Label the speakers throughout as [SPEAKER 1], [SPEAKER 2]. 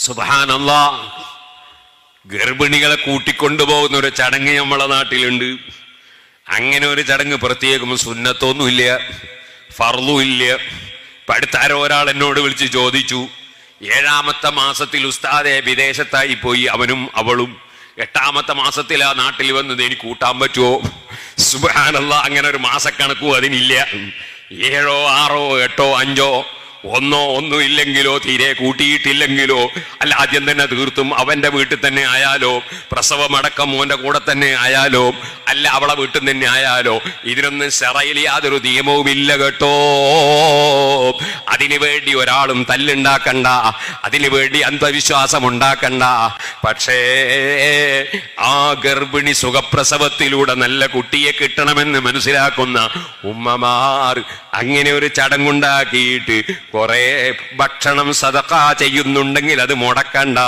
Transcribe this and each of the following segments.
[SPEAKER 1] സുബ്ഹാനല്ലാഹ്, ഗർഭിണികളെ കൂട്ടിക്കൊണ്ടുപോകുന്ന ഒരു ചടങ്ങ് നമ്മളെ നാട്ടിലുണ്ട്. അങ്ങനെ ഒരു ചടങ്ങ് പ്രത്യേകം സുന്നത്തൊന്നുമില്ല, ഫർളും ഇല്ല. ഇപ്പൊ അടുത്താരോ ഒരാൾ എന്നോട് വിളിച്ച് ചോദിച്ചു, 7ാമത്തെ മാസത്തിൽ ഉസ്താദെ വിദേശത്തായി പോയി അവനും അവളും, 8ാമത്തെ മാസത്തിലാ നാട്ടിൽ വന്നത്, എനിക്ക് കൂട്ടാൻ പറ്റുമോ? സുബ്ഹാനല്ലാഹ്, അങ്ങനെ ഒരു മാസക്കണക്കും അതിനില്ല. 7, 6, 8, 5 ഒന്നും ഇല്ലെങ്കിലോ, തീരെ കൂട്ടിയിട്ടില്ലെങ്കിലോ, അല്ല ആദ്യം തന്നെ തീർത്തും അവന്റെ വീട്ടിൽ തന്നെ ആയാലോ, പ്രസവമടക്കം മോന്റെ കൂടെ തന്നെ ആയാലോ, അല്ല അവളെ വീട്ടിൽ തന്നെ ആയാലോ, ഇതിനൊന്നും ശറയിൽ യാതൊരു നിയമവും ഇല്ല കേട്ടോ. അതിനു വേണ്ടി ഒരാളും തല്ലുണ്ടാക്കണ്ട, അതിനു വേണ്ടി അന്ധവിശ്വാസം ഉണ്ടാക്കണ്ട. പക്ഷേ ആ ഗർഭിണി സുഖപ്രസവത്തിലൂടെ നല്ല കുട്ടിയെ കിട്ടണമെന്ന് മനസ്സിലാക്കുന്ന ഉമ്മമാർ അങ്ങനെ ഒരു ചടങ്ങുണ്ടാക്കിയിട്ട് കുറെ ഭക്ഷണം സദഖ ചെയ്യുന്നുണ്ടെങ്കിൽ അത് മുടക്കണ്ട.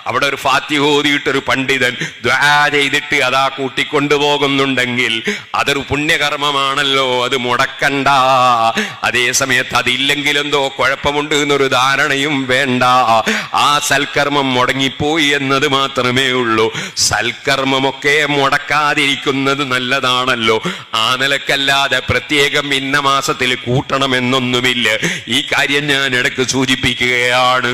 [SPEAKER 1] അവിടെ ഒരു ഫാത്തിഹ ഓതിയിട്ടൊരു പണ്ഡിതൻ ദുആ ചെയ്തിട്ട് അതാ കൂട്ടിക്കൊണ്ടുപോകുന്നുണ്ടെങ്കിൽ അതൊരു പുണ്യകർമ്മമാണല്ലോ, അത് മുടക്കണ്ട. അതേ സമയത്ത് അതില്ലെങ്കിൽ എന്തോ കുഴപ്പമുണ്ട് എന്നൊരു ധാരണയും വേണ്ട. ആ സൽക്കർമ്മം മുടങ്ങിപ്പോയി എന്നത് മാത്രമേ ഉള്ളൂ. സൽക്കർമ്മമൊക്കെ മുടക്കാതിരിക്കുന്നത് നല്ലതാണല്ലോ. ആ നിലക്കല്ലാതെ പ്രത്യേകം ഇന്ന മാസത്തിൽ കൂട്ടണമെന്നൊന്നുമില്ല. ഈ കാര്യം ഞാൻ ഇടയ്ക്ക് സൂചിപ്പിക്കുകയാണ്.